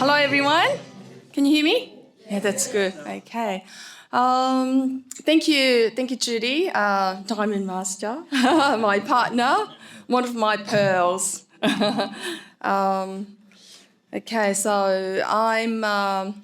Hello, everyone. Can you hear me? Yeah, that's good. Okay. Thank you, Judy, Diamond Master, my partner, one of my pearls. Okay, so I've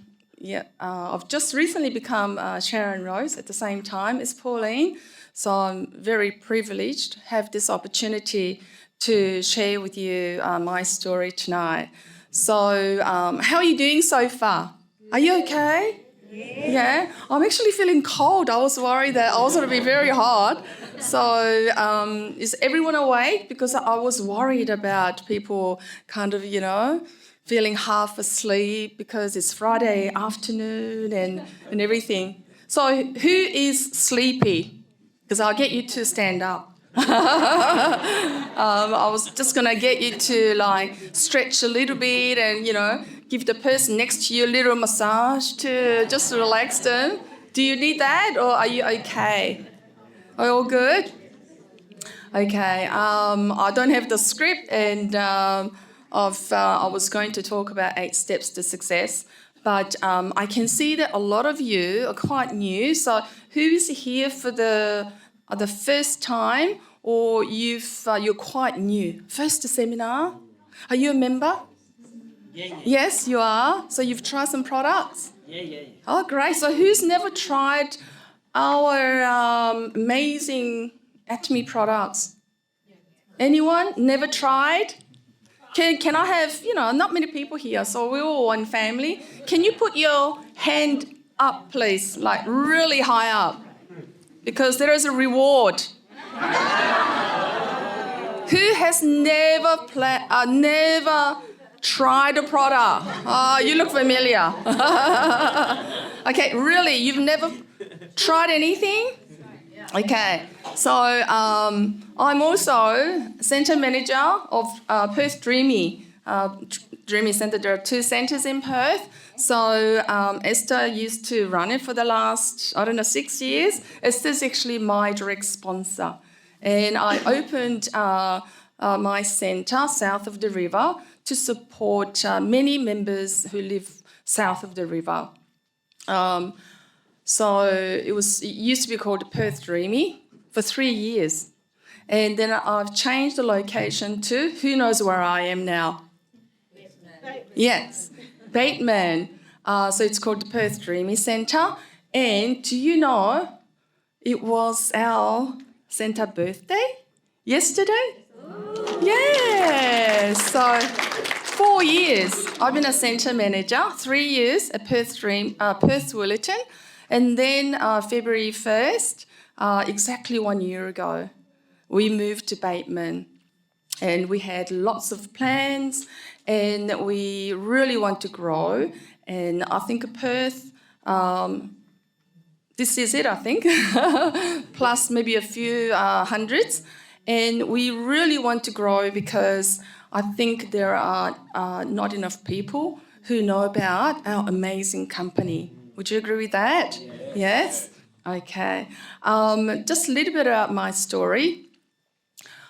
just recently become Sharon Rose at the same time as Pauline, so I'm very privileged to have this opportunity to share with you my story tonight. So, how are you doing so far? Are you okay? Yeah, I'm actually feeling cold. I was worried that I was going to be very hot. So is everyone awake? Because I was worried about people kind of, feeling half asleep because it's Friday afternoon and everything. So who is sleepy? Because I'll get you to stand up. I was just going to get you to stretch a little bit and, give the person next to you a little massage to just relax them. Do you need that or are you okay? Are you all good? Okay. I don't have the script and I was going to talk about 8 steps to success, but I can see that a lot of you are quite new. So who is here for the first time or you're quite new? First seminar? Are you a member? Yeah. Yes, you are. So you've tried some products? Yeah. Oh, great. So who's never tried our amazing Atomy products? Anyone? Never tried? Can I have, not many people here, so we're all one family. Can you put your hand up, please, like really high up? Because there is a reward. Who has never tried a product? Oh, you look familiar. Okay, really, you've never tried anything? Okay, so I'm also centre manager of Perth Dreamy Centre. There are 2 centres in Perth. So Esther used to run it for the last, 6 years. Esther's actually my direct sponsor. And I opened my centre south of the river to support many members who live south of the river. So it used to be called Perth Dreamy for 3 years. And then I've changed the location to, who knows where I am now? Bateman. Yes, Bateman. So it's called the Perth Dreamy Centre. And do you know, it was our centre birthday yesterday? Ooh. Yeah, so 4 years. I've been a centre manager, 3 years at Perth Willerton. And then February 1st, exactly 1 year ago, we moved to Bateman. And we had lots of plans and we really want to grow. And I think Perth, this is it, I think, plus maybe a few hundreds. And we really want to grow because I think there are not enough people who know about our amazing company. Would you agree with that? Yes? Okay. Just a little bit about my story.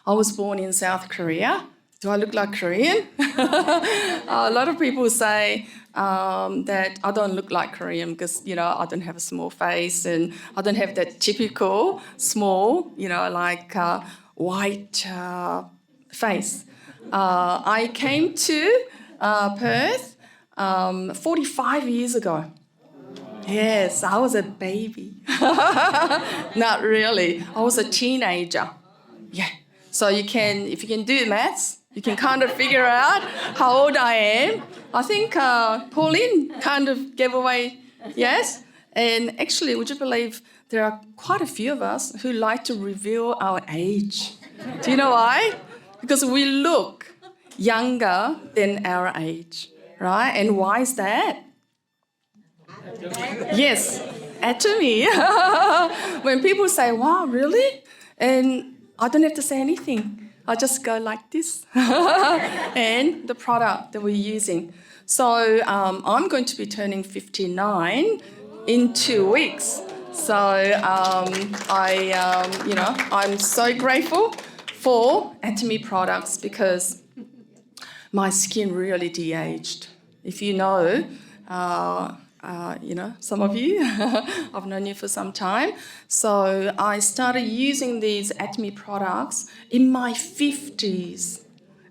I was born in South Korea. Do I look like Korean? A lot of people say that I don't look like Korean because, I don't have a small face and I don't have that typical small, white face. I came to Perth 45 years ago. Yes, I was a baby. Not really. I was a teenager. Yeah. So if you can do maths, you can kind of figure out how old I am. I think Pauline kind of gave away, yes? And actually, would you believe there are quite a few of us who like to reveal our age. Do you know why? Because we look younger than our age, right? And why is that? Yes, Atomy. When people say, wow, really? And I don't have to say anything. I just go like this. And the product that we're using. So I'm going to be turning 59 in 2 weeks. So I'm so grateful for Atomy products because my skin really de-aged. If you know, some of you, I've known you for some time. So I started using these Atomy products in my 50s,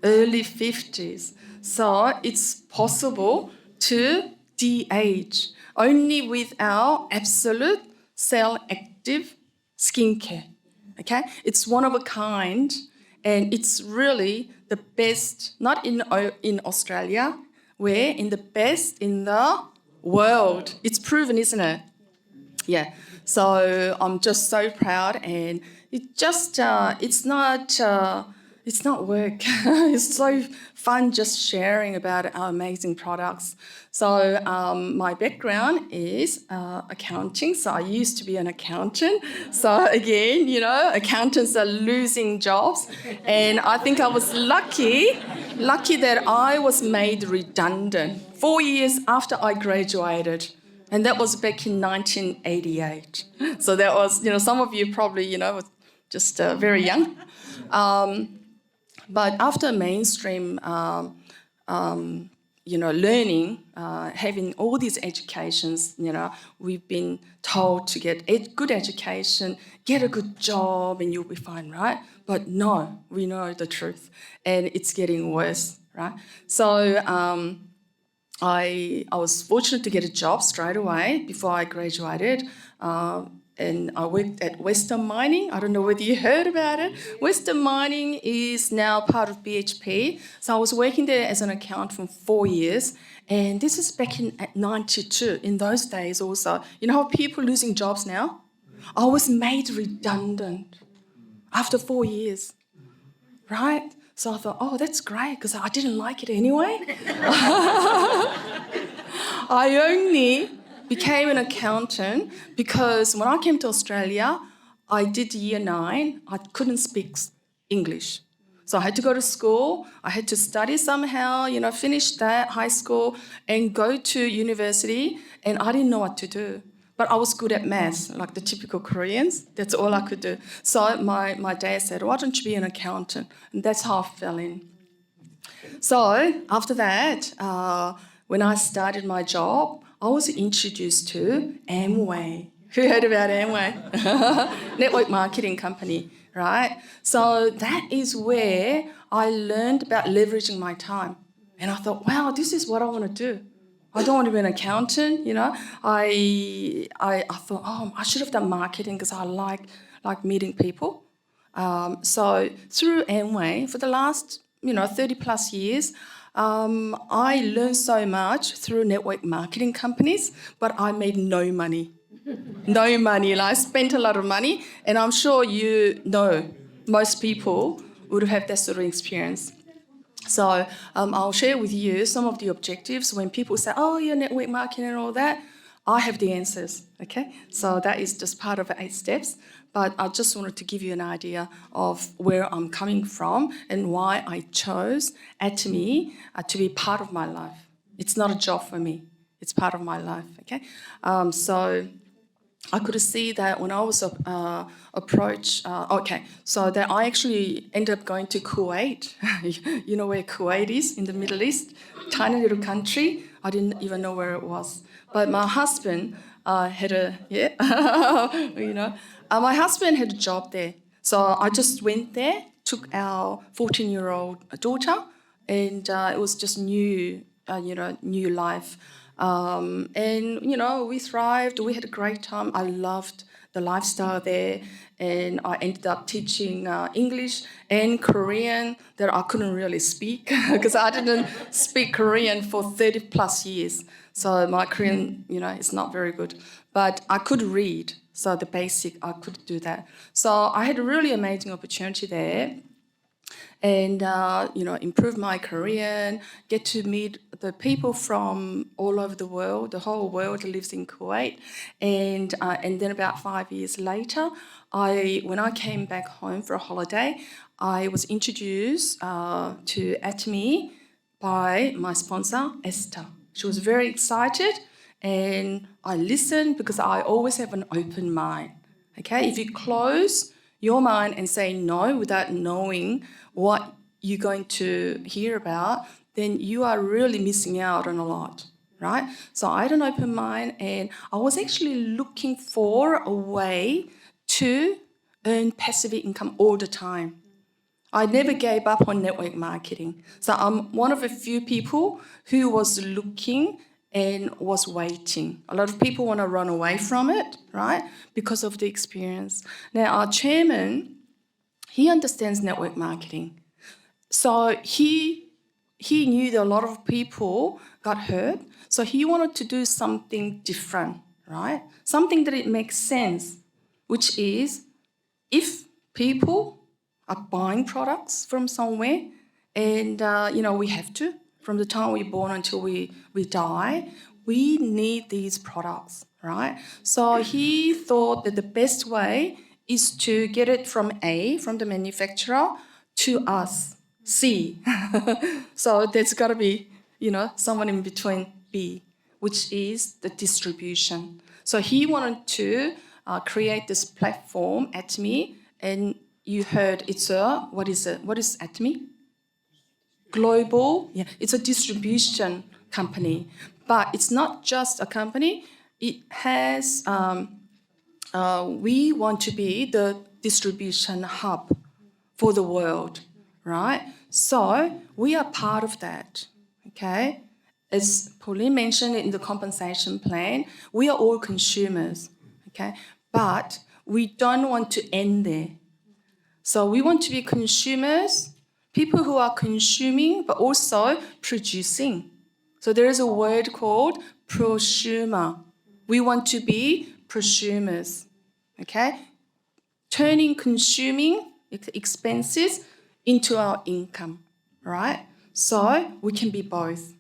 early 50s. So it's possible to de-age only with our absolute cell active skincare. Okay, it's one of a kind, and it's really the best. Not in Australia, we're in the best in the world. It's proven, isn't it? Yeah. So I'm just so proud, and it's not work. It's so fun just sharing about our amazing products. So my background is accounting. So I used to be an accountant. So again, accountants are losing jobs. And I think I was lucky that I was made redundant 4 years after I graduated. And that was back in 1988. So that was, some of you probably, were just very young. But after mainstream, learning, having all these educations, we've been told to get good education, get a good job, and you'll be fine, right? But no, we know the truth, and it's getting worse, right? So I was fortunate to get a job straight away before I graduated. And I worked at Western Mining. I don't know whether you heard about it. Western Mining is now part of BHP. So I was working there as an accountant for 4 years. And this is back in 92. In those days also, you know how people losing jobs now? I was made redundant after 4 years, right? So I thought, oh, that's great, because I didn't like it anyway. I only became an accountant because when I came to Australia, I did year 9. I couldn't speak English. So I had to go to school. I had to study somehow, finish that high school and go to university. And I didn't know what to do. But I was good at maths, like the typical Koreans. That's all I could do. So my dad said, why don't you be an accountant? And that's how I fell in. So after that, when I started my job, I was introduced to Amway. Who heard about Amway? Network marketing company, right? So that is where I learned about leveraging my time. And I thought, wow, this is what I want to do. I don't want to be an accountant, I thought, oh, I should have done marketing because I like meeting people. So through Amway, for the last 30 plus years, I learned so much through network marketing companies, but I made no money. No money. I spent a lot of money, and I'm sure most people would have that sort of experience. So I'll share with you some of the objectives when people say, oh, you're network marketing and all that. I have the answers, okay? So that is just part of 8 steps. But I just wanted to give you an idea of where I'm coming from and why I chose Atomy to be part of my life. It's not a job for me. It's part of my life, okay? So I could see that when I was approached, so that I actually ended up going to Kuwait. You know where Kuwait is in the Middle East? Tiny little country. I didn't even know where it was. But my husband had my husband had a job there. So I just went there, took our 14-year-old daughter, and it was just new life. We thrived. We had a great time. I loved the lifestyle there, and I ended up teaching English and Korean that I couldn't really speak because I didn't speak Korean for 30 plus years. So my Korean, is not very good, but I could read. So the basic, I could do that. So I had a really amazing opportunity there. And improve my Korean, get to meet the people from all over the world. The whole world lives in Kuwait, and then about 5 years later, when I came back home for a holiday, I was introduced to Atomy by my sponsor Esther. She was very excited, and I listened because I always have an open mind. Okay, if you close your mind and say no without knowing what you're going to hear about, then you are really missing out on a lot, right? So I had an open mind, and I was actually looking for a way to earn passive income all the time. I never gave up on network marketing. So I'm one of a few people who was looking and was waiting. A lot of people want to run away from it, right? Because of the experience. Now, our chairman, he understands network marketing. So he knew that a lot of people got hurt. So he wanted to do something different, right? Something that it makes sense, which is if people are buying products from somewhere, and we have to, from the time we're born until we die, we need these products, right? So he thought that the best way is to get it from A, from the manufacturer, to us, C. So there's got to be, someone in between, B, which is the distribution. So he wanted to create this platform, Atomy, and you heard what is it? What is Atomy? Global, it's a distribution company. But it's not just a company, it has, we want to be the distribution hub for the world, right? So we are part of that, okay? As Pauline mentioned in the compensation plan, we are all consumers, okay? But we don't want to end there. So we want to be consumers, people who are consuming, but also producing. So there is a word called prosumer. We want to be prosumers, okay? Turning consuming expenses into our income, right? So we can be both.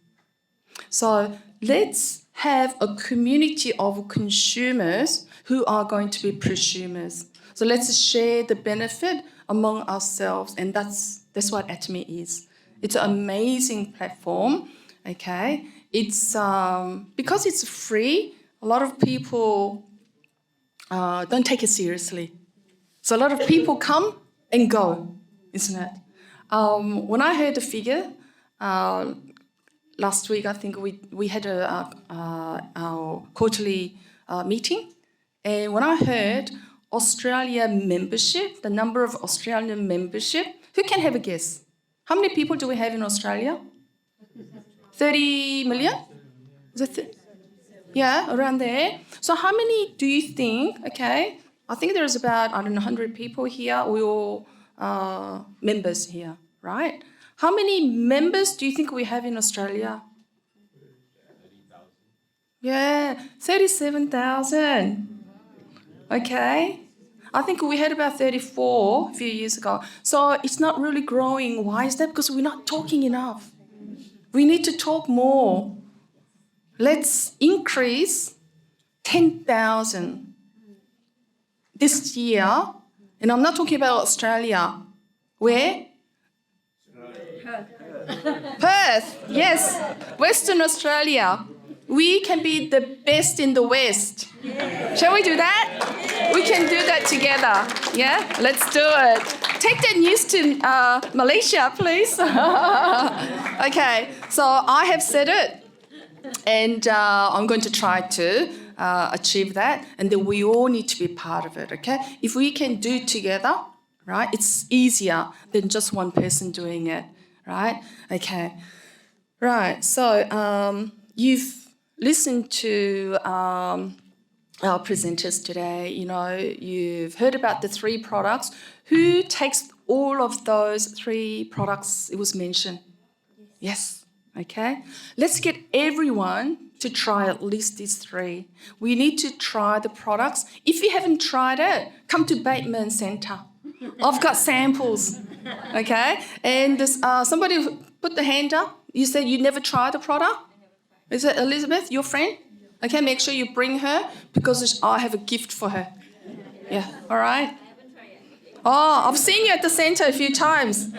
So let's have a community of consumers who are going to be prosumers. So let's share the benefit among ourselves, and that's what Atomy is. It's an amazing platform, okay? It's because it's free, a lot of people don't take it seriously. So a lot of people come and go, isn't it? When I heard the figure, last week I think we had our quarterly meeting, and when I heard Australia membership, the number of Australian membership, who can have a guess? How many people do we have in Australia? 30 million? Is it around there. So how many do you think, okay, I think there's about, 100 people here, we all members here, right? How many members do you think we have in Australia? 30,000. Yeah, 37,000. Okay, I think we had about 34 a few years ago. So it's not really growing. Why is that? Because we're not talking enough. We need to talk more. Let's increase 10,000 this year. And I'm not talking about Australia. Where? Perth, yes, Western Australia. We can be the best in the West. Yeah. Shall we do that? We can do that together. Yeah, let's do it. Take that news to Malaysia, please. Okay, so I have said it, and I'm going to try to achieve that, and then we all need to be part of it, okay? If we can do it together, right, it's easier than just one person doing it, right? Okay, right, so you've listened to our presenters today. You've heard about the 3 products. Who takes all of those 3 products it was mentioned? Yes. Okay. Let's get everyone to try at least these 3. We need to try the products. If you haven't tried it, come to Bateman Centre. I've got samples. Okay. And there's, somebody put the hand up. You said you never tried the product? Is it Elizabeth, your friend? Okay, make sure you bring her because I have a gift for her. Yeah, all right? Oh, I've seen you at the centre a few times.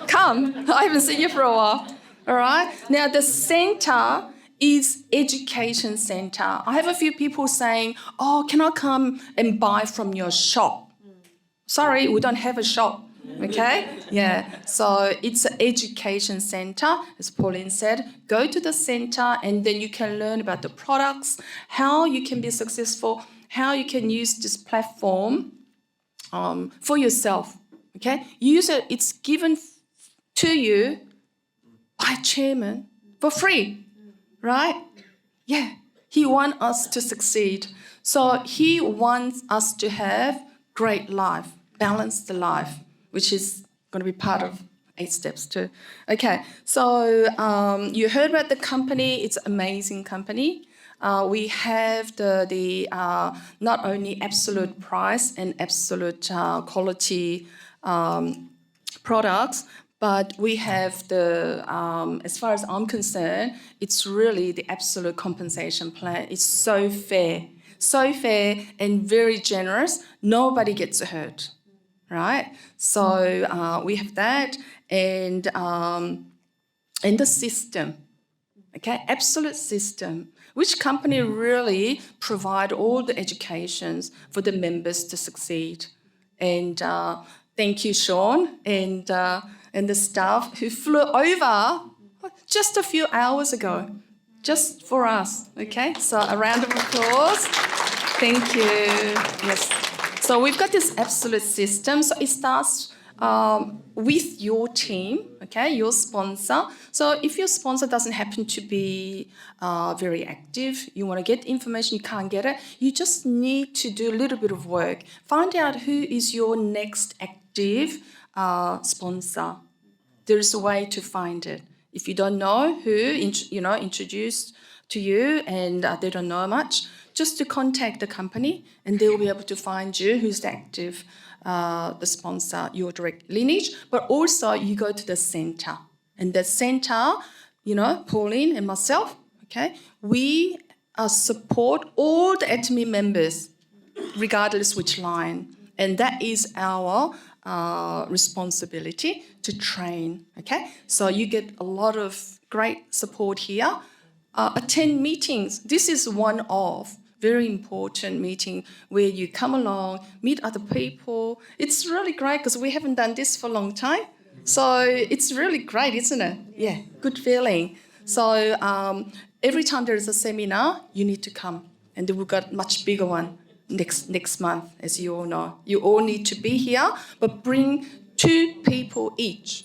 Come, I haven't seen you for a while. All right? Now, the centre is education centre. I have a few people saying, oh, can I come and buy from your shop? Sorry, we don't have a shop. Okay? Yeah. So it's an education center, as Pauline said. Go to the center and then you can learn about the products, how you can be successful, how you can use this platform for yourself. Okay? Use it. It's given to you by chairman for free, right? Yeah. He wants us to succeed. So he wants us to have great life, balanced life, which is going to be part of 8 steps too. Okay, so you heard about the company. It's an amazing company. We have the not only absolute price and absolute quality products, but we have the, as far as I'm concerned, it's really the absolute compensation plan. It's so fair and very generous. Nobody gets hurt, right? So we have that and the system, okay, absolute system. Which company really provide all the educations for the members to succeed? And thank you, Sean, and the staff who flew over just a few hours ago, just for us, okay? So a round of applause. Thank you. Yes. So we've got this absolute system. So it starts with your team, okay, your sponsor. So if your sponsor doesn't happen to be very active, you want to get information, you can't get it, you just need to do a little bit of work. Find out who is your next active sponsor. There's a way to find it. If you don't know who, introduced to you and they don't know much, just to contact the company and they will be able to find you who's the active the sponsor, your direct lineage. But also you go to the center. And the center, Pauline and myself, okay, we support all the Atomy members, regardless which line. And that is our responsibility to train, okay? So you get a lot of great support here. Attend meetings. This is one of very important meeting where you come along, meet other people. It's really great because we haven't done this for a long time. So it's really great, isn't it? Yeah, good feeling. So every time there is a seminar, you need to come. And then we've got a much bigger one next month, as you all know. You all need to be here, but bring 2 people each.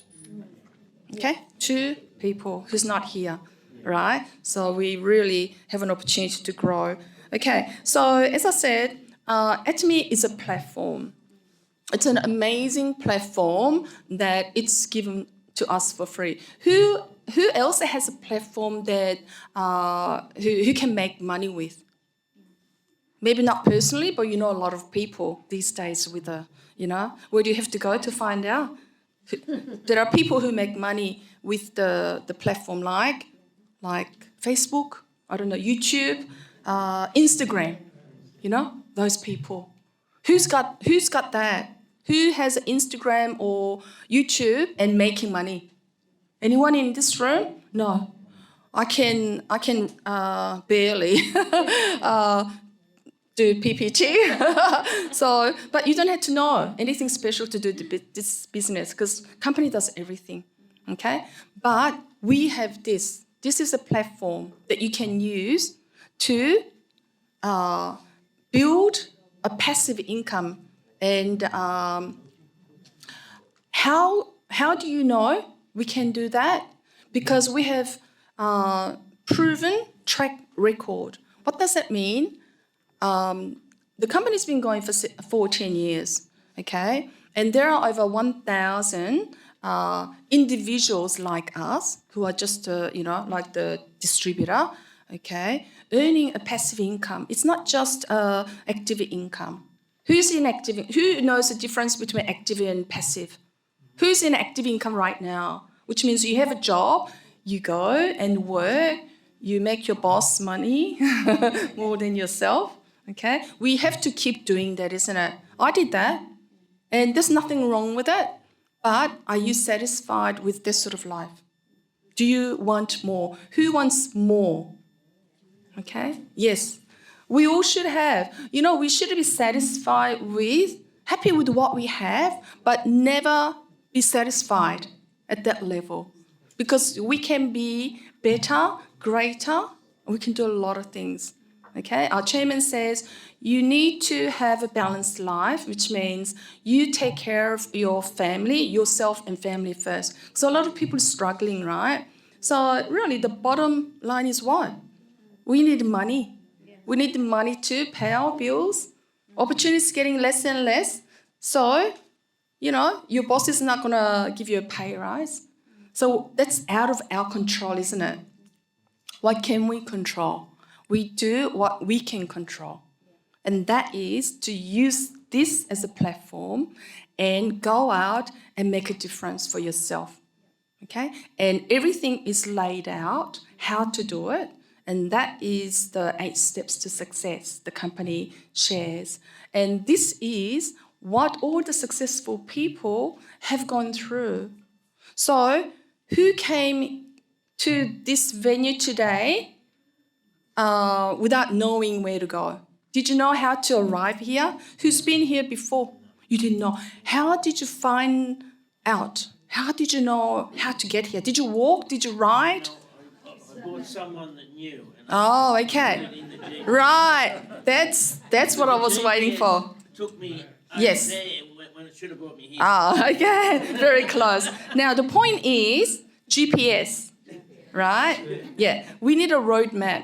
Okay? 2 people who's not here, right? So we really have an opportunity to grow. Okay, so as I said, Atomy is a platform. It's an amazing platform that it's given to us for free. Who else has a platform that who can make money with? Maybe not personally, but a lot of people these days with where do you have to go to find out? There are people who make money with the platform like Facebook, I don't know, YouTube, Instagram, those people. Who's got that? Who has Instagram or YouTube and making money? Anyone in this room? No. I can barely do PPT. So, but you don't have to know anything special to do this business because company does everything, okay? But we have this. This is a platform that you can use to build a passive income. And how do you know we can do that? Because we have proven track record. What does that mean? The company's been going for 14 years, okay? And there are over 1,000 individuals like us who are just, like the distributor, okay, earning a passive income. It's not just active income. Who's in active? Who knows the difference between active and passive? Who's in active income right now? Which means you have a job, you go and work, you make your boss money more than yourself, okay? We have to keep doing that, isn't it? I did that, and there's nothing wrong with it. But are you satisfied with this sort of life? Do you want more? Who wants more? Okay? Yes. We all should have. We should be satisfied with happy with what we have, but never be satisfied at that level. Because we can be better, greater, we can do a lot of things. Okay, our chairman says you need to have a balanced life, which means you take care of your family, yourself and family first. So a lot of people are struggling, right? So really the bottom line is what? We need money. We need the money to pay our bills. Opportunities getting less and less. So, your boss is not going to give you a pay rise. So that's out of our control, isn't it? What can we control? We do what we can control. And that is to use this as a platform and go out and make a difference for yourself. Okay? And everything is laid out, how to do it. And that is the 8 steps to success the company shares. And this is what all the successful people have gone through. So, who came to this venue today without knowing where to go? Did you know how to arrive here? Who's been here before? You didn't know. How did you find out? How did you know how to get here? Did you walk? Did you ride? I bought someone that knew. Oh, okay. Right. That's what I was waiting for. Took me Yes. there when it should have brought me here. Oh, okay. Very close. Now, the point is GPS, right? Yeah. We need a road map.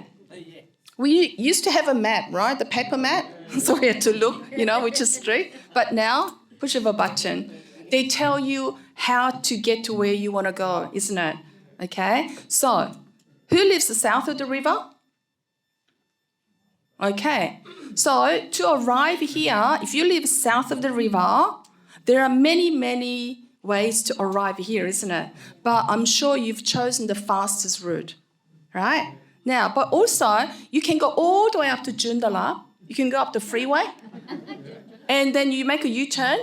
We used to have a map, right? The paper map. So we had to look, which is street. But now, push of a button. They tell you how to get to where you want to go, isn't it? Okay. So, who lives south of the river? Okay. So, to arrive here, if you live south of the river, there are many, many ways to arrive here, isn't it? But I'm sure you've chosen the fastest route, right? Now, but also, you can go all the way up to Joondalup. You can go up the freeway, and then you make a U-turn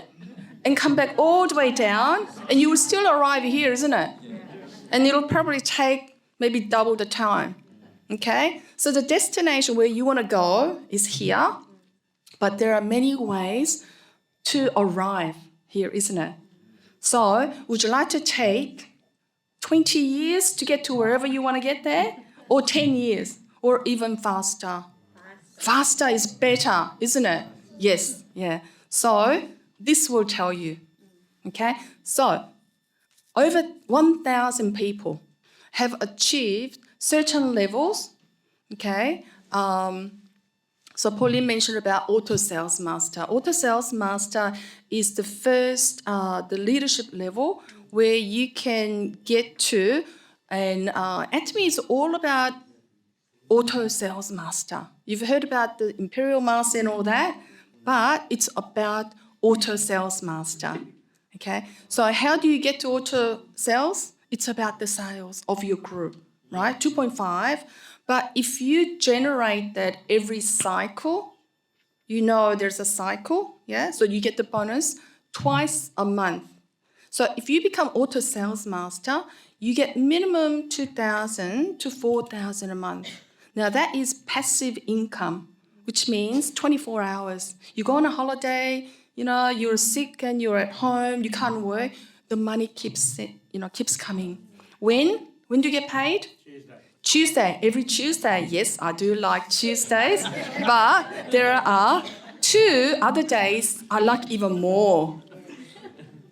and come back all the way down, and you will still arrive here, isn't it? And it'll probably take maybe double the time, okay? So the destination where you want to go is here, but there are many ways to arrive here, isn't it? So would you like to take 20 years to get to wherever you want to get there? Or 10 years? Or even faster? Faster is better, isn't it? Yes, yeah. So this will tell you, okay? So over 1,000 people have achieved certain levels, okay? So Pauline mentioned about Auto Sales Master. Auto Sales Master is the first, the leadership level where you can get to, and Atomy is all about Auto Sales Master. You've heard about the Imperial Master and all that, but it's about Auto Sales Master, okay? So how do you get to Auto Sales? It's about the sales of your group, right? 2.5. But if you generate that every cycle, there's a cycle, yeah? So you get the bonus twice a month. So if you become Auto Sales Master, you get minimum 2,000 to 4,000 a month. Now that is passive income, which means 24 hours. You go on a holiday, you're sick and you're at home, you can't work, the money keeps coming. When do you get paid? Tuesday, every Tuesday. Yes, I do like Tuesdays, but there are 2 other days I like even more.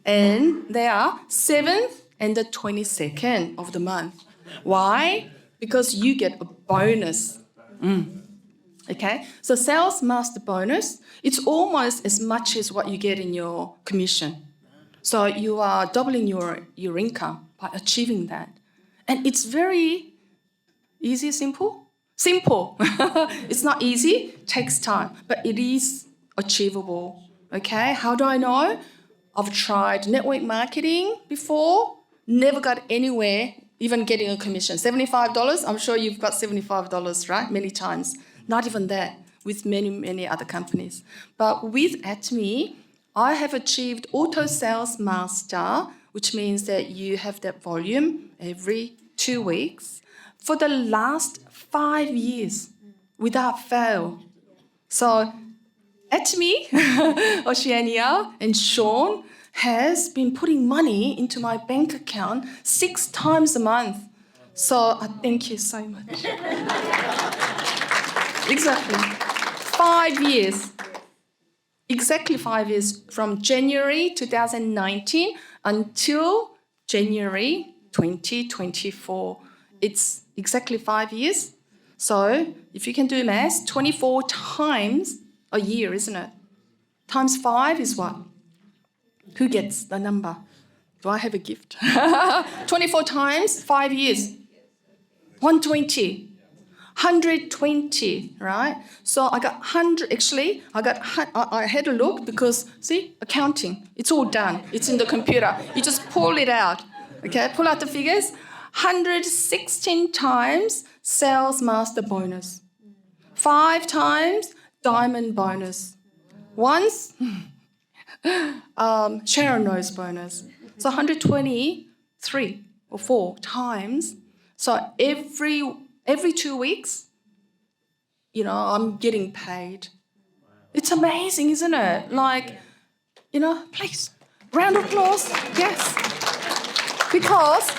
And they are 7th and the 22nd of the month. Why? Because you get a bonus. Okay, so Sales Master bonus, it's almost as much as what you get in your commission. So you are doubling your income by achieving that. And it's very easy, simple? Simple. It's not easy, takes time, but it is achievable. Okay, how do I know? I've tried network marketing before, never got anywhere, even getting a commission. $75, I'm sure you've got $75, right? Many times. Not even that, with many, many other companies. But with Atomy, I have achieved Auto Sales Master, which means that you have that volume every 2 weeks for the last 5 years without fail. So Atomy Oceania and Sean has been putting money into my bank account 6 times a month. So I thank you so much. Exactly. 5 years. Exactly 5 years from January 2019 until January 2024. It's exactly 5 years. So if you can do maths, 24 times a year, isn't it? Times 5 is what? Who gets the number? Do I have a gift? 24 times 5 years. 120. 120, right? So I got 100, actually, I had a look because, see, accounting, it's all done. It's in the computer. You just pull it out, okay? Pull out the figures. 116 times sales master bonus. 5 times diamond bonus. Once, Sharon knows bonus. So 123 or 4 times. So every 2 weeks, I'm getting paid. It's amazing, isn't it? Like, please, round of applause, yes. Because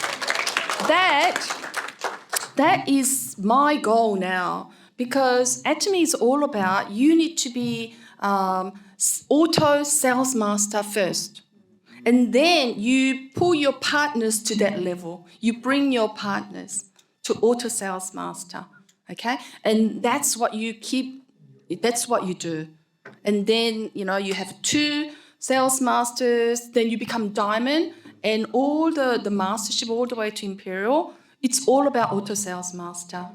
that is my goal now. Because Atomy is all about you need to be auto sales master first. And then you pull your partners to that level. You bring your partners to auto sales master, okay? And that's what you do. And then, you have 2 sales masters, then you become diamond, and all the mastership all the way to imperial, it's all about auto sales master,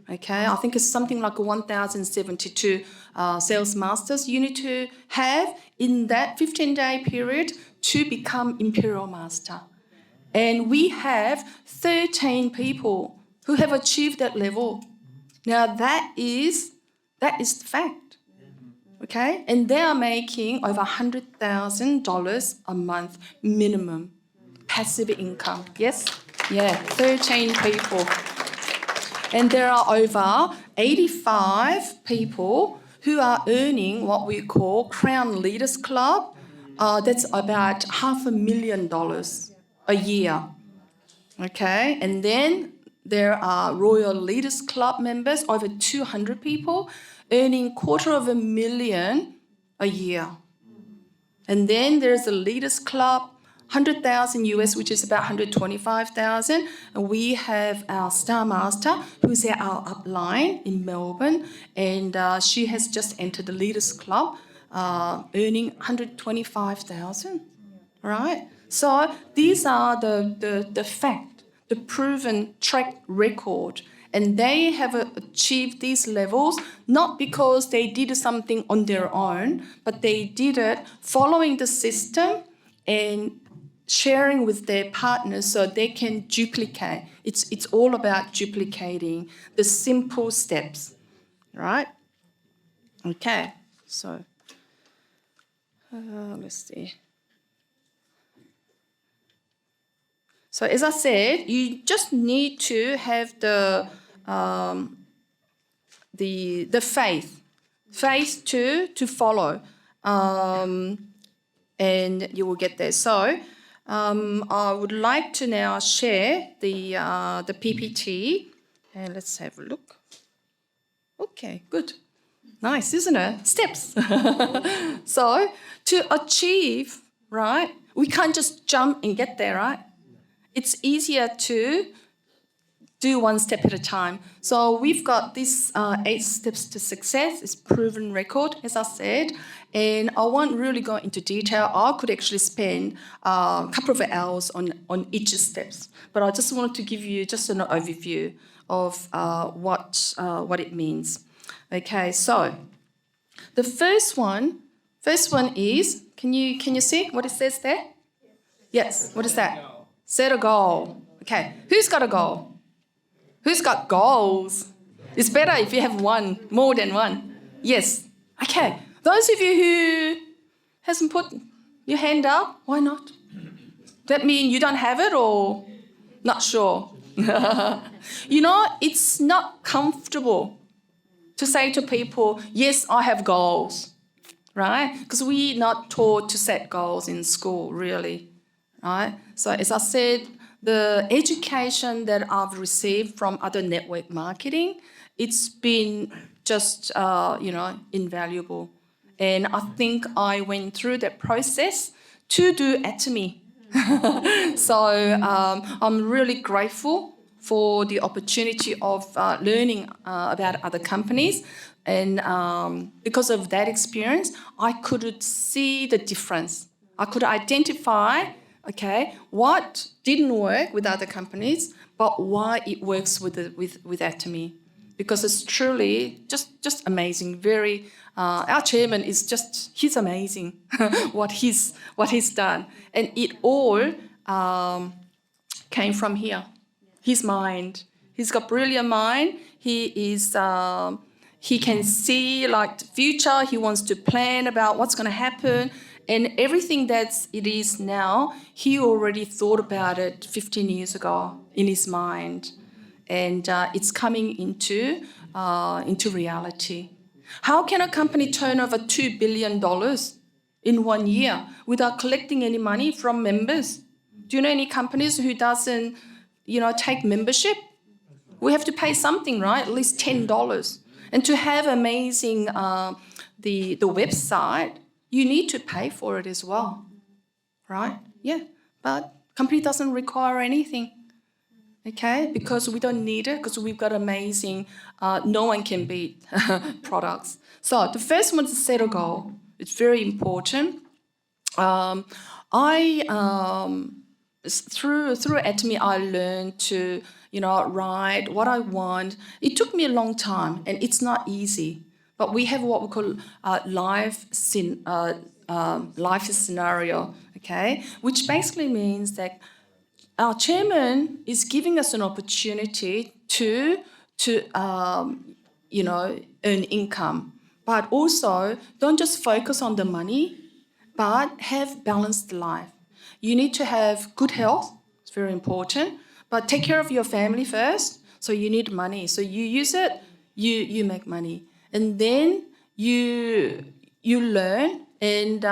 okay? I think it's something like 1,072 sales masters you need to have in that 15-day period to become imperial master. And we have 13 people who have achieved that level. Now that is the fact, okay? And they are making over $100,000 a month minimum passive income. Yes? Yeah, 13 people. And there are over 85 people who are earning what we call Crown Leaders Club. That's about $500,000 a year, okay? And then there are Royal Leaders Club members, over 200 people, earning $250,000 a year. And then there's the Leaders Club, 100,000 US, which is about 125,000. And we have our Star Master, who's our upline in Melbourne, and she has just entered the Leaders Club, earning 125,000, right? So these are the fact, the proven track record. And they have achieved these levels not because they did something on their own, but they did it following the system and sharing with their partners so they can duplicate. It's all about duplicating the simple steps, right? Okay, so let's see. So as I said, you just need to have the faith to follow, and you will get there. So I would like to now share the PPT, and let's have a look. Okay, good. Nice, isn't it? Steps. So to achieve, right, we can't just jump and get there, right? It's easier to do one step at a time. So we've got this 8 steps to success. It's proven record, as I said, and I won't really go into detail. I could actually spend a couple of hours on each steps, but I just wanted to give you just an overview of what it means. Okay, so the first one is, can you see what it says there? Yes, what is that? Set a goal. Okay, who's got a goal? Who's got goals? It's better if you have one, more than one. Yes. Okay, those of you who hasn't put your hand up, why not? That mean you don't have it or not sure? It's not comfortable to say to people, yes, I have goals. right? Because we're not taught to set goals in school, really, right? So as I said, the education that I've received from other network marketing, it's been just, invaluable. And I think I went through that process to do Atomy. So I'm really grateful for the opportunity of learning about other companies. And because of that experience, I could see the difference. I could identify, what didn't work with other companies, but why it works with Atomy. Because it's truly just amazing. Our chairman he's amazing what he's done, and it all came from here. His mind. He's got brilliant mind. He can see like the future. He wants to plan about what's going to happen, and everything it is now. He already thought about it 15 years ago in his mind. And it's coming into reality. How can a company turn over $2 billion in 1 year without collecting any money from members? Do you know any companies who doesn't, take membership? We have to pay something, right? At least $10. And to have amazing the website, you need to pay for it as well, right? Yeah, but company doesn't require anything. Okay, because we don't need it, because we've got amazing, no one can beat products. So the first one is to set a goal. It's very important. Through Atomy, I learned to, write what I want. It took me a long time, and it's not easy. But we have what we call life scenario, okay, which basically means that our chairman is giving us an opportunity to earn income, but also don't just focus on the money, but have balanced life. You need to have good health. It's very important, but take care of your family first. So you need money. So you use it, you make money, and then you learn. And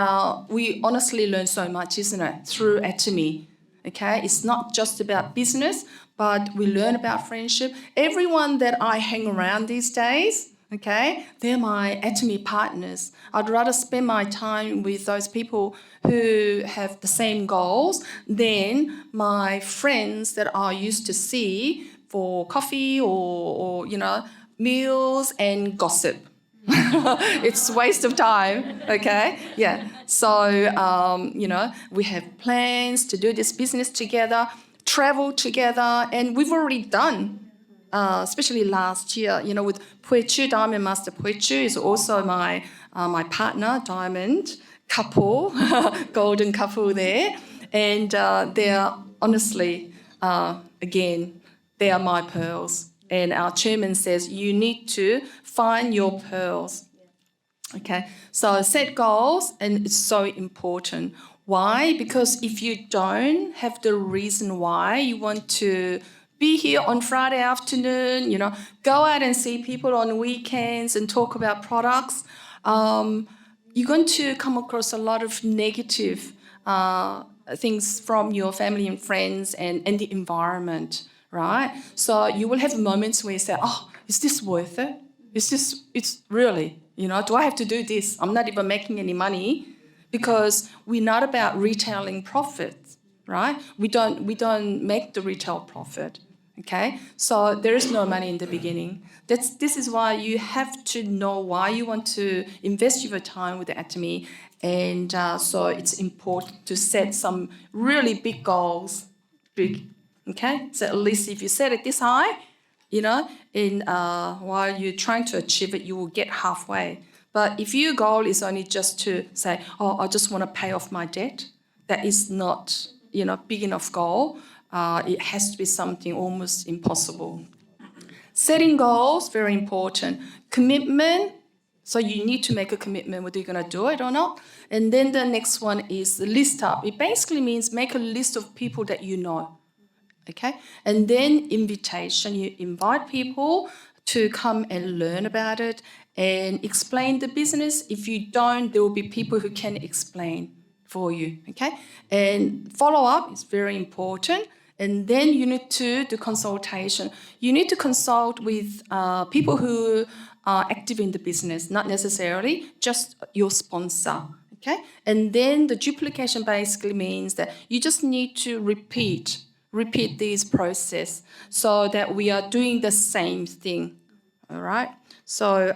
we honestly learn so much, isn't it, through Atomy. Okay, it's not just about business, but we learn about friendship. Everyone that I hang around these days, okay, they're my Atomy partners. I'd rather spend my time with those people who have the same goals than my friends that I used to see for coffee or meals and gossip. It's a waste of time, okay? Yeah. So, we have plans to do this business together, travel together, and we've already done, especially last year, with Puechu, Diamond Master Puechu is also my partner, Diamond couple, golden couple there. And they're honestly, again, they are my pearls. And our chairman says, you need to find your pearls. Okay, so set goals, and it's so important. Why? Because if you don't have the reason why you want to be here on Friday afternoon, go out and see people on weekends and talk about products, you're going to come across a lot of negative things from your family and friends and the environment. Right? So you will have moments where you say, is this worth it? It's really, do I have to do this? I'm not even making any money, because we're not about retailing profits, right? We don't make the retail profit, okay? So there is no money in the beginning. This is why you have to know why you want to invest your time with the Atomy, and so it's important to set some really big goals, okay? So at least if you set it this high, and while you're trying to achieve it, you will get halfway. But if your goal is only just to say, I just want to pay off my debt, that is not, big enough goal. It has to be something almost impossible. Setting goals, very important. Commitment, so you need to make a commitment whether you're going to do it or not. And then the next one is the list up. It basically means make a list of people that you know. Okay, and then invitation. You invite people to come and learn about it and explain the business. If you don't, there will be people who can explain for you, okay? And follow-up is very important. And then you need to do consultation. You need to consult with people who are active in the business, not necessarily just your sponsor, okay? And then the duplication basically means that you just need to repeat this process so that we are doing the same thing, all right? So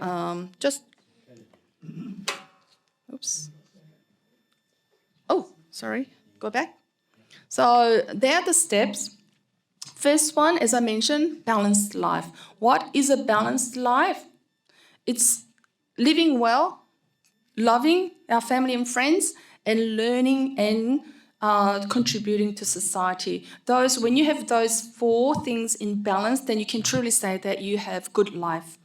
go back. So there are the steps. First one, as I mentioned, balanced life. What is a balanced life? It's living well, loving our family and friends, and learning and contributing to society. When you have those 4 things in balance, then you can truly say that you have good life,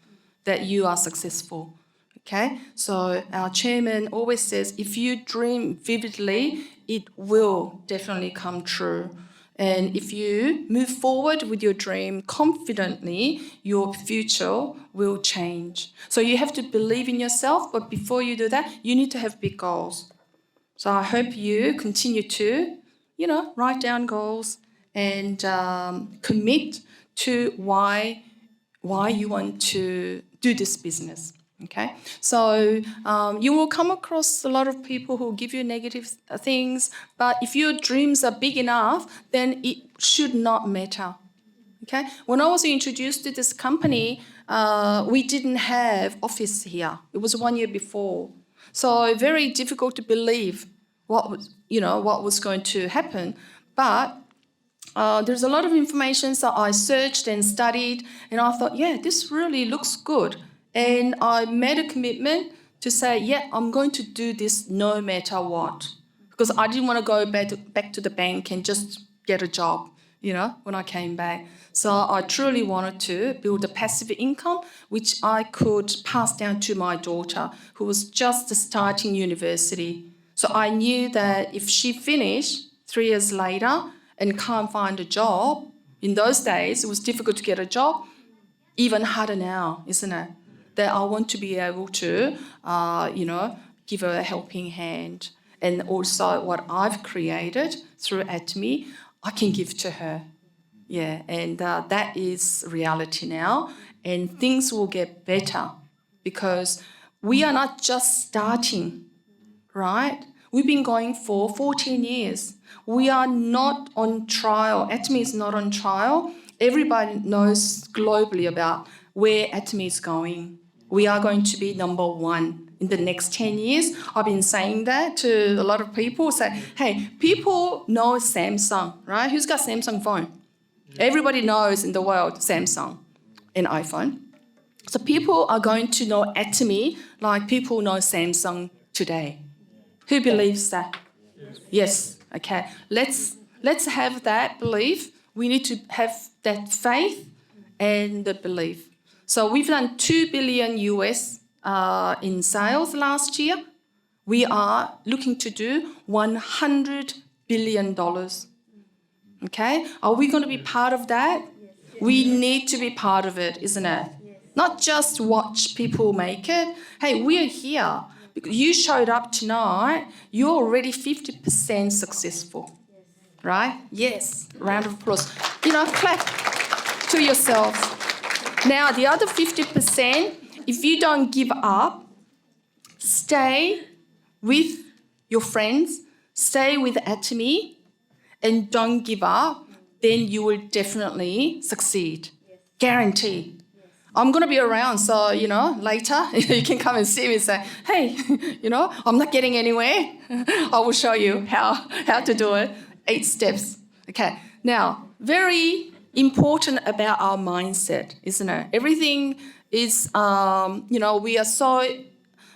that you are successful. Okay, so our chairman always says, if you dream vividly, it will definitely come true. And if you move forward with your dream confidently, your future will change. So you have to believe in yourself, but before you do that, you need to have big goals. So I hope you continue to, write down goals and commit to why you want to do this business. Okay, so you will come across a lot of people who give you negative things, but if your dreams are big enough, then it should not matter. Okay, when I was introduced to this company, we didn't have office here. It was 1 year before, so very difficult to believe what was going to happen. But there's a lot of information, so I searched and studied, and I thought, yeah, this really looks good. And I made a commitment to say, yeah, I'm going to do this no matter what. Because I didn't want to go back to the bank and just get a job, when I came back. So I truly wanted to build a passive income, which I could pass down to my daughter, who was just starting university. So I knew that if she finished 3 years later and can't find a job, in those days it was difficult to get a job, even harder now, isn't it? That I want to be able to, give her a helping hand. And also what I've created through Atomy, I can give to her. Yeah, and that is reality now. And things will get better because we are not just starting, right? We've been going for 14 years. We are not on trial. Atomy is not on trial. Everybody knows globally about where Atomy is going. We are going to be number 1 in the next 10 years. I've been saying that to a lot of people. Say, hey, people know Samsung, right? Who's got Samsung phone? Everybody knows in the world Samsung and iPhone. So people are going to know Atomy like people know Samsung today. Who believes that? Yes. Okay. Let's have that belief. We need to have that faith and the belief. So we've done $2 billion US in sales last year. We are looking to do $100 billion. Okay? Are we going to be part of that? We need to be part of it, isn't it? Not just watch people make it. Hey, we're here. You showed up tonight. You're already 50% successful. Right? Yes. Round of applause. Clap to yourselves. Now, the other 50%, if you don't give up, stay with your friends, stay with Atomy, and don't give up, then you will definitely succeed. Yes. Guarantee. Yes. I'm going to be around, so, later you can come and see me and say, hey, I'm not getting anywhere. I will show you how to do it. 8 steps. Okay. Now, very important about our mindset, isn't it? Everything is, we are so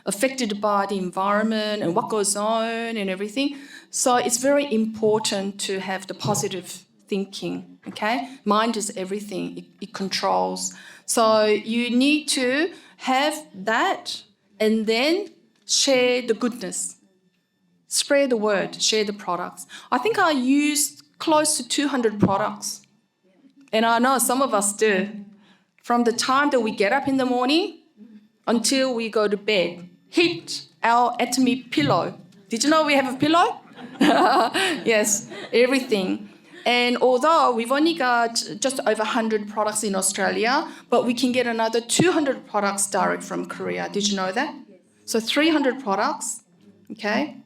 affected by the environment and what goes on and everything. So it's very important to have the positive thinking, okay? Mind is everything. It controls. So you need to have that and then share the goodness. Spread the word, share the products. I think I used close to 200 products. And I know some of us do. from the time that we get up in the morning until we go to bed. Hit our Atomy pillow. Did you know we have a pillow? Yes, everything. And although we've only got just over 100 products in Australia, but we can get another 200 products direct from Korea. Did you know that? Yes. So 300 products, okay?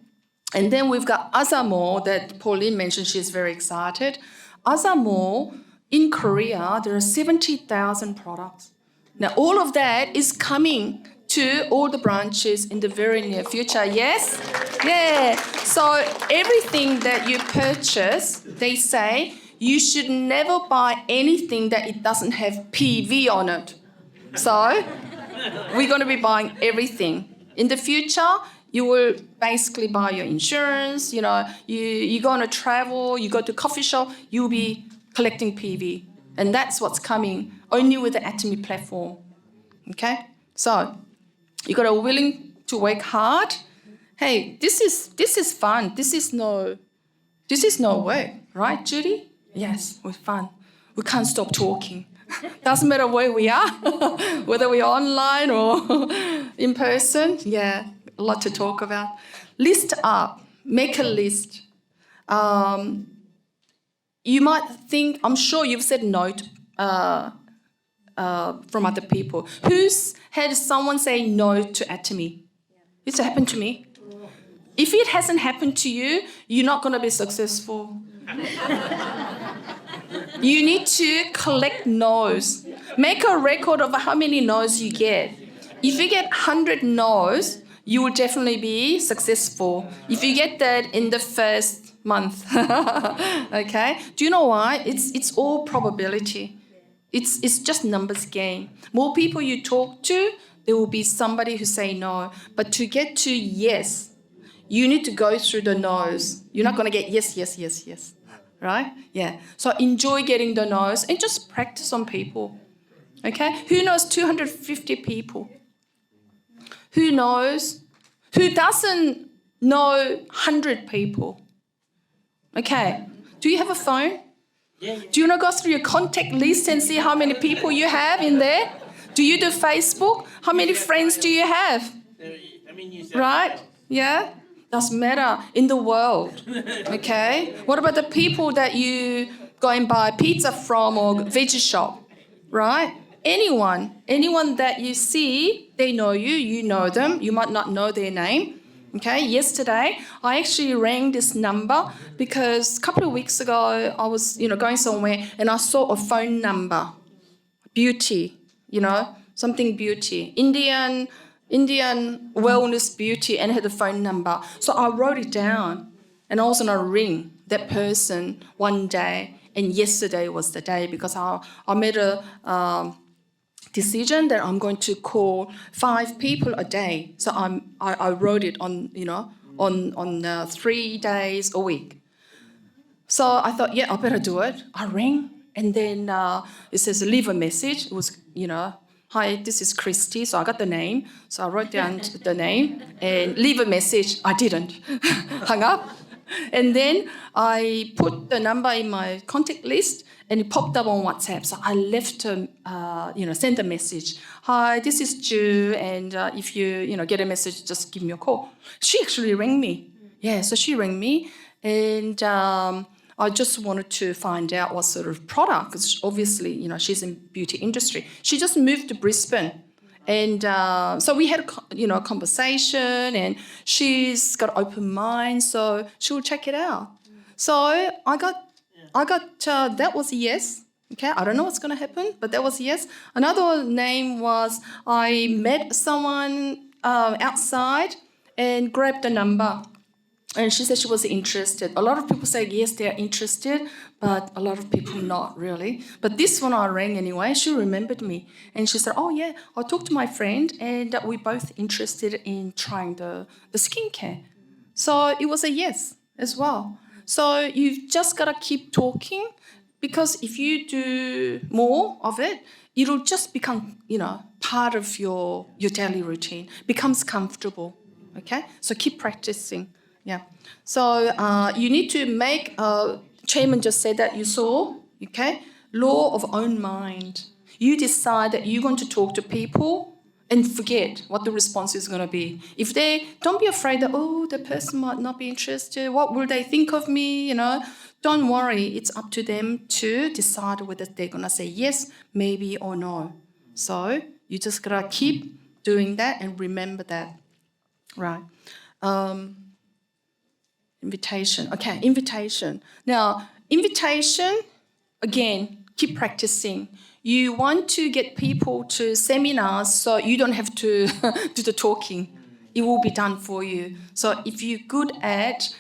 And then we've got Azamo that Pauline mentioned. She's very excited. Azamo, in Korea, there are 70,000 products. Now, all of that is coming to all the branches in the very near future. Yes? Yeah. So everything that you purchase, they say you should never buy anything that it doesn't have PV on it. So we're going to be buying everything. In the future, you will basically buy your insurance, you go on a travel, you go to a coffee shop, you'll be collecting PV. And that's what's coming only with the Atomy platform. Okay? So you got to willing to work hard. Hey, this is fun. This is no work, right, Judy? Yes, we're fun. We can't stop talking. Doesn't matter where we are, whether we're online or in person. Yeah, a lot to talk about. List up. Make a list. You might think, I'm sure you've said no from other people. Who's had someone say no to Atomy? It's happened to me. If it hasn't happened to you, you're not going to be successful. You need to collect no's. Make a record of how many no's you get. If you get 100 no's, you will definitely be successful. If you get that in the first month. Okay? Do you know why? It's all probability. It's just numbers game. More people you talk to, there will be somebody who say no. But to get to yes, you need to go through the no's. You're not going to get yes, yes, yes, yes. Right? Yeah. So enjoy getting the no's and just practice on people. Okay? Who knows 250 people? Who knows? Who doesn't know 100 people? Okay. Do you have a phone? Yeah. Do you want to go through your contact list and see how many people you have in there? Do you do Facebook? How many friends do you have? Right? Yeah? Doesn't matter in the world. Okay? What about the people that you go and buy pizza from or veggie shop? Right? Anyone that you see, they know you, you know them. You might not know their name. Okay, yesterday I actually rang this number because a couple of weeks ago I was, going somewhere and I saw a phone number, beauty, something beauty, Indian wellness beauty, and had a phone number. So I wrote it down and I was going to ring that person one day, and yesterday was the day because I made a decision that I'm going to call 5 people a day. So I wrote it on 3 days a week. So I thought, yeah, I better do it. I rang, and then it says leave a message. It was, hi, this is Christy. So I got the name. So I wrote down the name and leave a message. I didn't. Hung up. And then I put the number in my contact list, and it popped up on WhatsApp. So I left sent a message. Hi, this is Ju, and if you get a message, just give me a call. She actually rang me. Yeah, so she rang me, and I just wanted to find out what sort of product, because obviously, she's in beauty industry. She just moved to Brisbane. And so we had a conversation, and she's got an open mind, so she'll check it out. So I got that was a yes. Okay, I don't know what's going to happen, but that was a yes. Another name was I met someone outside and grabbed the number, and she said she was interested. A lot of people say yes, they're interested, but a lot of people not really. But this one I rang anyway. She remembered me, and she said, "Oh yeah, I talked to my friend, and we're both interested in trying the skincare." So it was a yes as well. So you've just got to keep talking, because if you do more of it, it'll just become, part of your daily routine, becomes comfortable, okay? So keep practicing, yeah. So you need to make, Chairman just said that you saw, okay? Law of own mind. You decide that you're going to talk to people and forget what the response is going to be. Don't be afraid that, the person might not be interested. What will they think of me? Don't worry. It's up to them to decide whether they're going to say yes, maybe, or no. So you just got to keep doing that and remember that. Right. Invitation. Okay, invitation. Now, invitation, again, keep practicing. You want to get people to seminars so you don't have to do the talking. It will be done for you. So if you're good at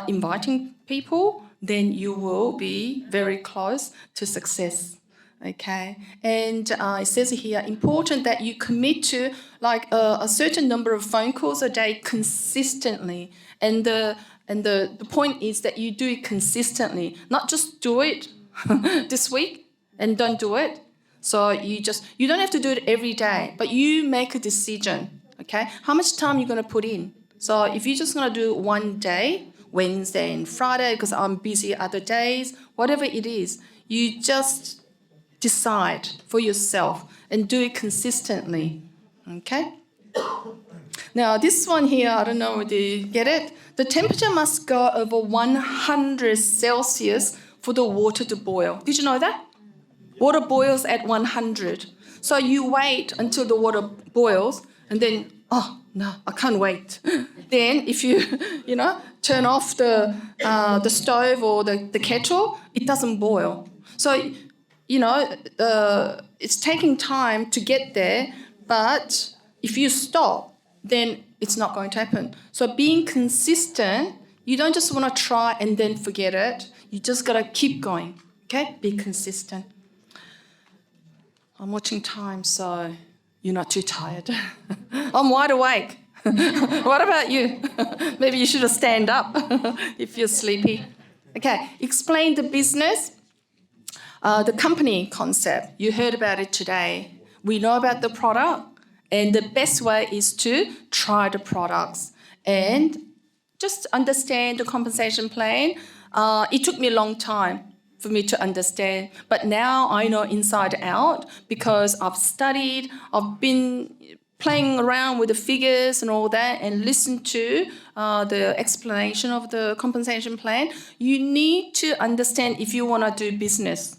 inviting people, then you will be very close to success. Okay, and it says here, important that you commit to a certain number of phone calls a day consistently. And the point is that you do it consistently, not just do it this week and don't do it. So you don't have to do it every day, but you make a decision, okay? How much time you're going to put in? So if you're just going to do one day, Wednesday and Friday, because I'm busy other days, whatever it is, you just decide for yourself and do it consistently, okay? Now, this one here, I don't know whether you get it. The temperature must go over 100 Celsius for the water to boil. Did you know that? Water boils at 100. So you wait until the water boils and then, oh, no, I can't wait. Then if you, turn off the stove or the kettle, it doesn't boil. So, it's taking time to get there, but if you stop, then it's not going to happen. So being consistent, you don't just want to try and then forget it. You just got to keep going, okay? Be consistent. I'm watching time, so you're not too tired. I'm wide awake. What about you? Maybe you should have stand up if you're sleepy. Okay, explain the business. The company concept, you heard about it today. We know about the product, and the best way is to try the products and just understand the compensation plan. It took me a long time for me to understand, but now I know inside out because I've studied, I've been playing around with the figures and all that and listened to the explanation of the compensation plan. You need to understand if you want to do business.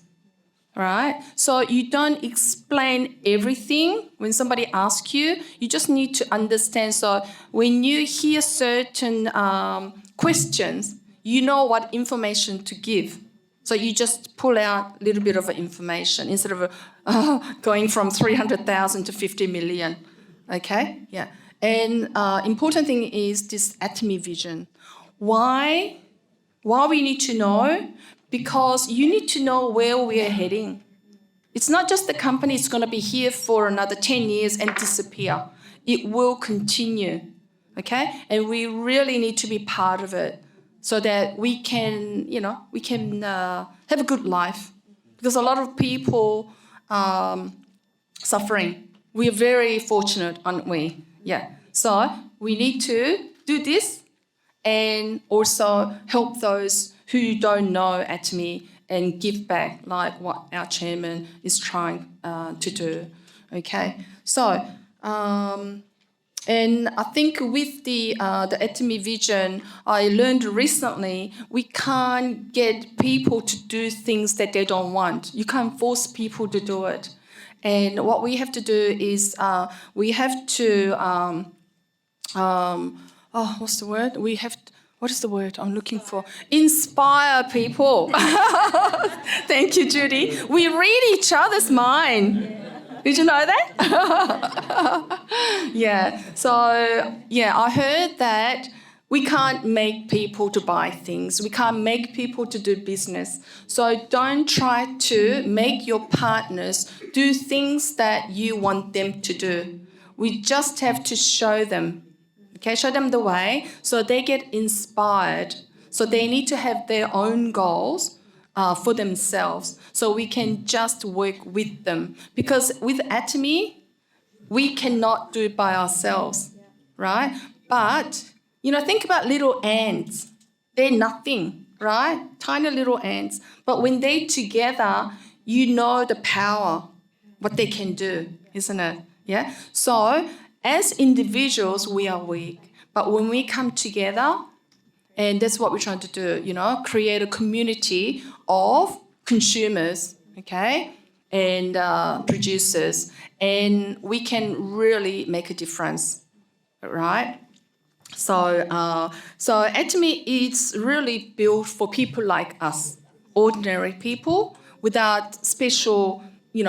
Right? So you don't explain everything when somebody asks you. You just need to understand. So when you hear certain questions, you know what information to give. So you just pull out a little bit of information instead of going from 300,000 to 50 million. Okay? Yeah. And important thing is this Atomy vision. Why we need to know? Because you need to know where we are heading. It's not just the company is going to be here for another 10 years and disappear. It will continue, okay? And we really need to be part of it so that we can, have a good life. Because a lot of people suffering. We are very fortunate, aren't we? Yeah. So we need to do this and also help those who don't know Atomy and give back like what our chairman is trying to do, okay? So, and I think with the Atomy vision, I learned recently we can't get people to do things that they don't want. You can't force people to do it. And what we have to do is we have to, what's the word? What is the word I'm looking for? Inspire people. Thank you, Judy. We read each other's mind. Did you know that? Yeah. So, I heard that we can't make people to buy things. We can't make people to do business. So don't try to make your partners do things that you want them to do. We just have to show them. Okay, show them the way so they get inspired. So they need to have their own goals for themselves. So we can just work with them. Because with Atomy, we cannot do it by ourselves, right? But, think about little ants. They're nothing, right? Tiny little ants. But when they're together, you know the power. what they can do, isn't it? Yeah. So as individuals, we are weak, but when we come together, and that's what we're trying to do, create a community of consumers, okay, and producers, and we can really make a difference, right? So Atomy is really built for people like us, ordinary people without special,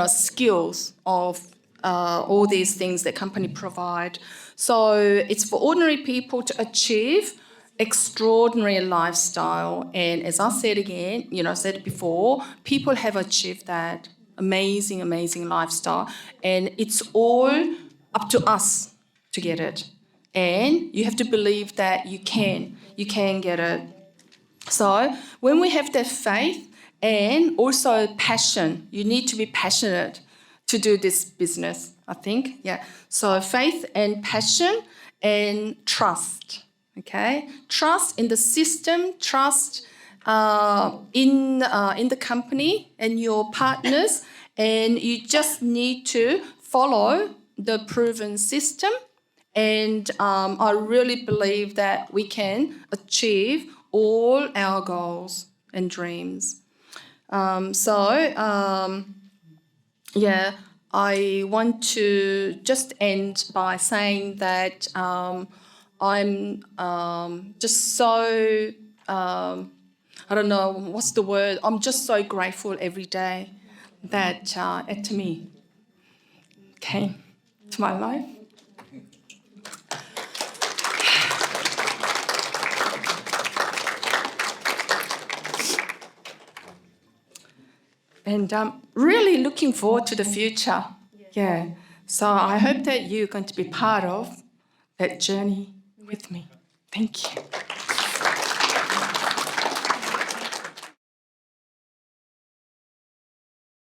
skills of all these things that company provide. So it's for ordinary people to achieve extraordinary lifestyle. And as I said again, said it before, people have achieved that amazing, amazing lifestyle. And it's all up to us to get it. And you have to believe that you can get it. So when we have that faith and also passion, you need to be passionate to do this business, I think. Yeah. So faith and passion and trust. Okay. Trust in the system, trust in the company and your partners, and you just need to follow the proven system. And I really believe that we can achieve all our goals and dreams. I want to just end by saying that I'm just so, I don't know, what's the word? I'm just so grateful every day that Atomy came to my life. And I'm really looking forward to the future. Yeah. So I hope that you're going to be part of that journey with me. Thank you.